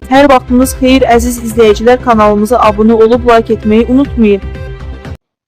Hər vaxtınız xeyir əziz izləyicilər, kanalımıza abunə olub like etməyi unutmayın.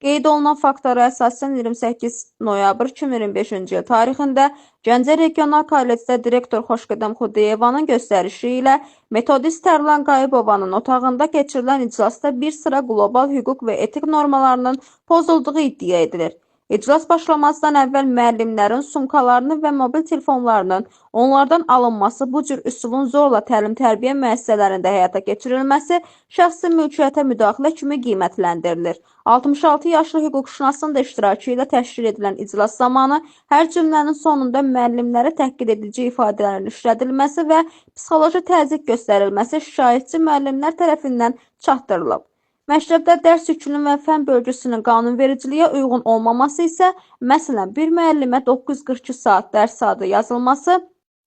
Qeyd olunan faktlara əsasən 28 noyabr 2025-ci il tarixində Gəncə Regional Kollecdə direktor Xoşqədəm Xudiyevanın göstərişi ilə metodist Tərlan Qayıbovanın otağında keçirilən iclasda bir sıra qlobal hüquq və etik normalarının pozulduğu iddia edilir. İclas başlamazdan əvvəl müəllimlərin sumkalarını və mobil telefonlarının onlardan alınması, bu cür üsulun zorla təlim-tərbiyə müəssisələrində həyata keçirilməsi şəxsi mülkiyyətə müdaxilə kimi qiymətləndirilir. 66 yaşlı hüquqşünasın da iştirakı ilə təşkil edilən iclas zamanı hər cümlənin sonunda müəllimlərə təhqir edici ifadələrin işlədilməsi və psixoloji təzyiq göstərilməsi şikayətçi müəllimlər tərəfindən çatdırılıb. Məktəbdə dərs yükünün və fən bölgüsünün qanunvericiliyə uyğun olmaması isə, məsələn, bir müəllimə 942 saat dərs saatı yazılması,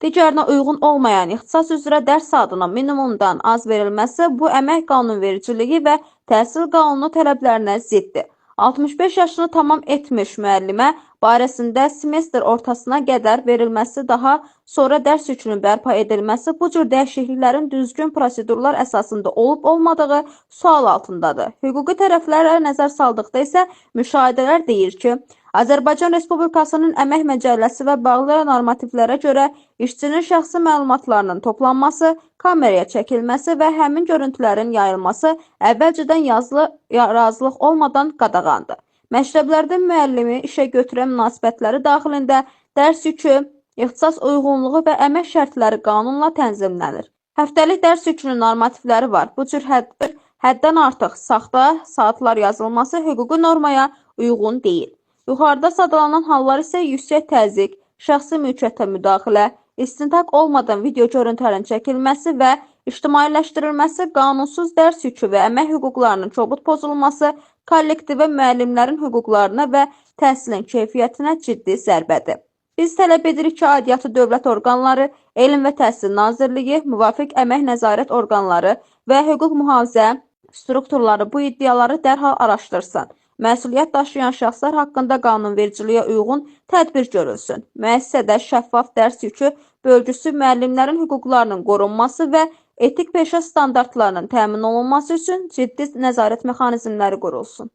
digərinə uyğun olmayan ixtisas üzrə dərs saatının minimumdan az verilməsi bu əmək qanunvericiliyi və təhsil qanunu tələblərinə ziddir. 65 yaşını tamam etmiş müəllimə barəsində semestr ortasına qədər verilməsi, daha sonra dərs yükünün bərpa edilməsi bu cür dəyişikliklərin düzgün prosedurlar əsasında olub-olmadığı sual altındadır. Hüquqi tərəflərə nəzər saldıqda isə müşahidələr deyir ki, Azərbaycan Respublikasının Əmək Məcəlləsi və bağlı normativlərə görə işçinin şəxsi məlumatlarının toplanması, kameraya çəkilməsi və həmin görüntülərin yayılması əvvəlcədən yazılı razılıq olmadan qadağandır. Məktəblərdə müəllimi işə götürən münasibətləri daxilində dərs yükü, ixtisas uyğunluğu və əmək şərtləri qanunla tənzimlənir. Həftəlik dərs yükünün normativləri var. Bu cür həddən artıq saxta saatlar yazılması hüquqi normaya uyğun deyil. Yuxarıda sadalanan hallar isə yüksək təzyiq, şəxsi mülkiyyətə müdaxilə, istintaq olmadan video görüntülərin çəkilməsi və ictimailəşdirilməsi, qanunsuz dərs yükü və əmək hüquqlarının kobud pozulması, kollektivə müəllimlərin hüquqlarına və təhsilin keyfiyyətinə ciddi zərbədir. Biz tələb edirik ki, aidiyyatı dövlət orqanları, Elm və Təhsil Nazirliyi, müvafiq əmək nəzarət orqanları və hüquq mühafizə strukturları bu iddiaları dərhal araşdırsın. Məsuliyyət daşıyan şəxslər haqqında qanunvericiliyə uyğun tədbir görülsün. Müəssisədə şəffaf dərs yükü bölgüsü, müəllimlərin hüquqlarının qorunması və etik peşə standartlarının təmin olunması üçün ciddi nəzarət mexanizmləri qurulsun.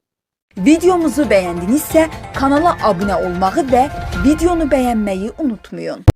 Videomuzu bəyəndinizsə kanala abunə olmağı və videonu bəyənməyi unutmayın.